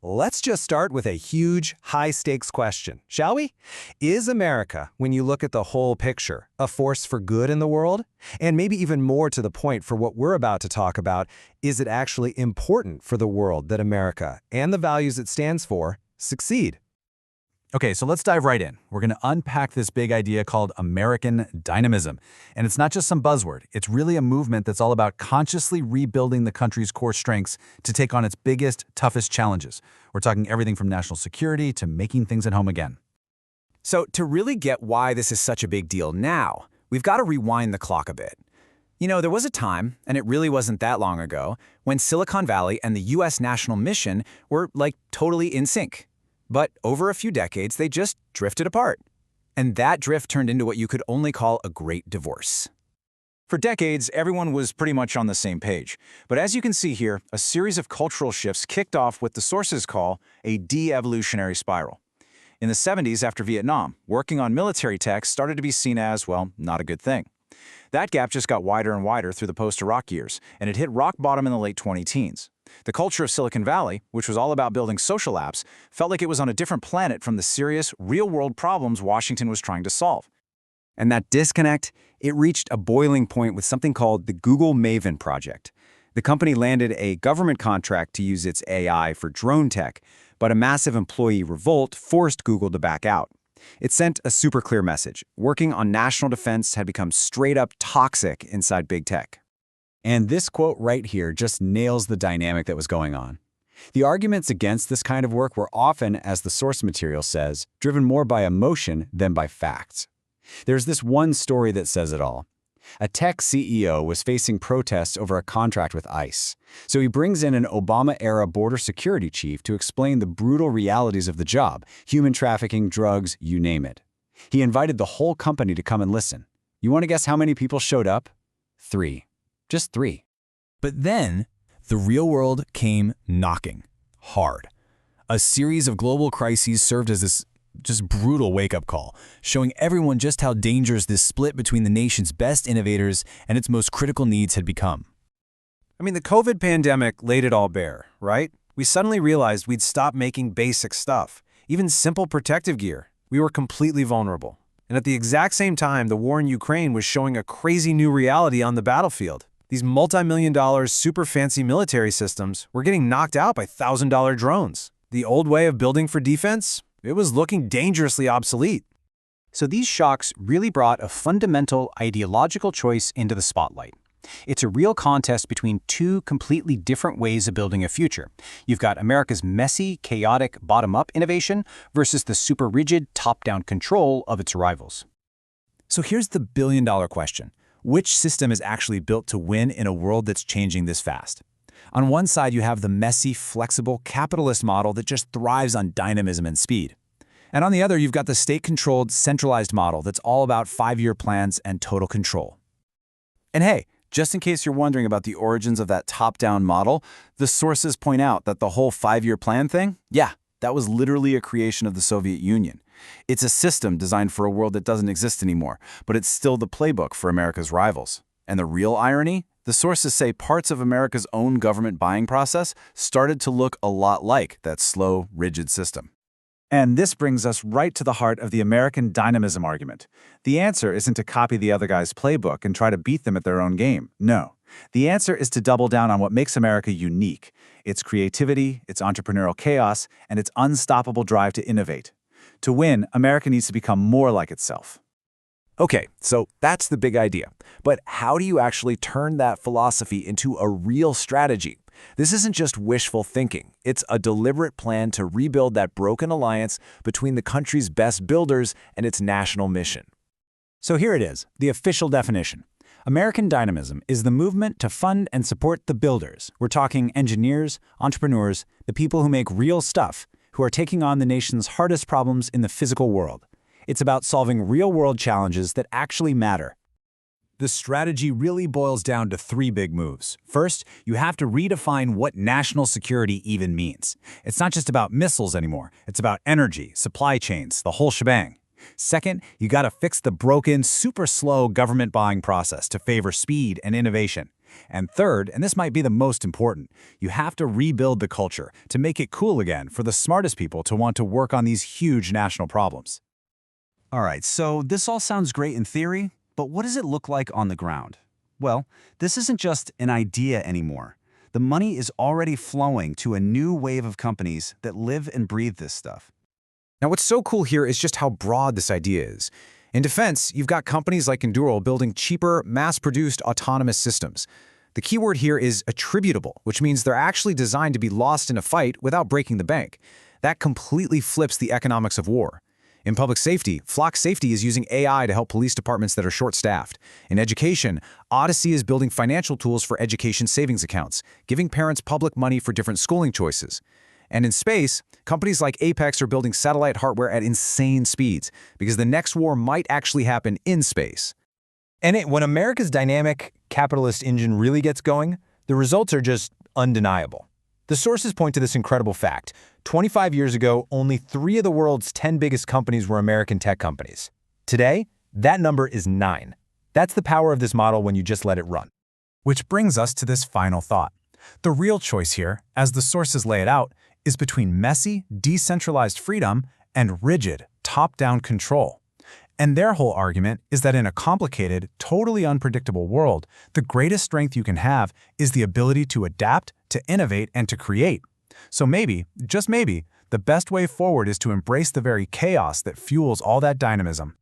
Let's just start with a huge, high-stakes question, shall we? Is America, when you look at the whole picture, a force for good in the world? And maybe even more to the point for what we're about to talk about, is it actually important for the world that America, and the values it stands for, succeed? Okay, so let's dive right in. We're going to unpack this big idea called American Dynamism. And it's not just some buzzword. It's really a movement that's all about consciously rebuilding the country's core strengths to take on its biggest, toughest challenges. We're talking everything from national security to making things at home again. So to really get why this is such a big deal now, we've got to rewind the clock a bit. You know, there was a time, and it really wasn't that long ago, when Silicon Valley and the U.S. national mission were, totally in sync. But over a few decades, they just drifted apart. And that drift turned into what you could only call a great divorce. For decades, everyone was pretty much on the same page. But as you can see here, a series of cultural shifts kicked off what the sources call a de-evolutionary spiral. In the 70s, after Vietnam, working on military tech started to be seen as, well, not a good thing. That gap just got wider and wider through the post-Iraq years, and it hit rock bottom in the late 2010s. The culture of Silicon Valley, which was all about building social apps, felt like it was on a different planet from the serious, real-world problems Washington was trying to solve. And that disconnect, it reached a boiling point with something called the Google Maven project. The company landed a government contract to use its AI for drone tech, but a massive employee revolt forced Google to back out. It sent a super clear message. Working on national defense had become straight-up toxic inside big tech. And this quote right here just nails the dynamic that was going on. The arguments against this kind of work were often, as the source material says, driven more by emotion than by facts. There's this one story that says it all. A tech CEO was facing protests over a contract with ICE. So he brings in an Obama-era border security chief to explain the brutal realities of the job, human trafficking, drugs, you name it. He invited the whole company to come and listen. You want to guess how many people showed up? 3. Just 3. But then, the real world came knocking, hard. A series of global crises served as this just brutal wake-up call, showing everyone just how dangerous this split between the nation's best innovators and its most critical needs had become. I mean, the COVID pandemic laid it all bare, right? We suddenly realized we'd stopped making basic stuff, even simple protective gear. We were completely vulnerable. And at the exact same time, the war in Ukraine was showing a crazy new reality on the battlefield. These multi-million-dollar, super fancy military systems were getting knocked out by $1,000 drones. The old way of building for defense? It was looking dangerously obsolete. So these shocks really brought a fundamental ideological choice into the spotlight. It's a real contest between two completely different ways of building a future. You've got America's messy, chaotic, bottom-up innovation versus the super rigid, top-down control of its rivals. So here's the billion-dollar question. Which system is actually built to win in a world that's changing this fast? On one side, you have the messy, flexible, capitalist model that just thrives on dynamism and speed. And on the other, you've got the state-controlled, centralized model that's all about 5-year plans and total control. And hey, just in case you're wondering about the origins of that top-down model, the sources point out that the whole 5-year plan thing, that was literally a creation of the Soviet Union. It's a system designed for a world that doesn't exist anymore, but it's still the playbook for America's rivals. And the real irony? The sources say parts of America's own government buying process started to look a lot like that slow, rigid system. And this brings us right to the heart of the American dynamism argument. The answer isn't to copy the other guy's playbook and try to beat them at their own game. No. The answer is to double down on what makes America unique: its creativity, its entrepreneurial chaos, and its unstoppable drive to innovate. To win, America needs to become more like itself. Okay, so that's the big idea. But how do you actually turn that philosophy into a real strategy? This isn't just wishful thinking. It's a deliberate plan to rebuild that broken alliance between the country's best builders and its national mission. So here it is, the official definition. American dynamism is the movement to fund and support the builders. We're talking engineers, entrepreneurs, the people who make real stuff, who are taking on the nation's hardest problems in the physical world. It's about solving real-world challenges that actually matter. The strategy really boils down to 3 big moves. First, you have to redefine what national security even means. It's not just about missiles anymore. It's about energy, supply chains, the whole shebang. Second, you gotta fix the broken, super slow government buying process to favor speed and innovation. And third, and this might be the most important, you have to rebuild the culture to make it cool again for the smartest people to want to work on these huge national problems. All right, so this all sounds great in theory, but what does it look like on the ground? Well, this isn't just an idea anymore. The money is already flowing to a new wave of companies that live and breathe this stuff. Now, what's so cool here is just how broad this idea is. In defense, you've got companies like Enduro building cheaper, mass-produced autonomous systems. The key word here is attributable, which means they're actually designed to be lost in a fight without breaking the bank. That completely flips the economics of war. In public safety, Flock Safety is using AI to help police departments that are short-staffed. In education, Odyssey is building financial tools for education savings accounts, giving parents public money for different schooling choices. And in space, companies like Apex are building satellite hardware at insane speeds, because the next war might actually happen in space. And when America's dynamic capitalist engine really gets going, the results are just undeniable. The sources point to this incredible fact. 25 years ago, only 3 of the world's 10 biggest companies were American tech companies. Today, that number is 9. That's the power of this model when you just let it run. Which brings us to this final thought. The real choice here, as the sources lay it out, is between messy, decentralized freedom and rigid, top-down control. And their whole argument is that in a complicated, totally unpredictable world, the greatest strength you can have is the ability to adapt, to innovate, and to create. So maybe, just maybe, the best way forward is to embrace the very chaos that fuels all that dynamism.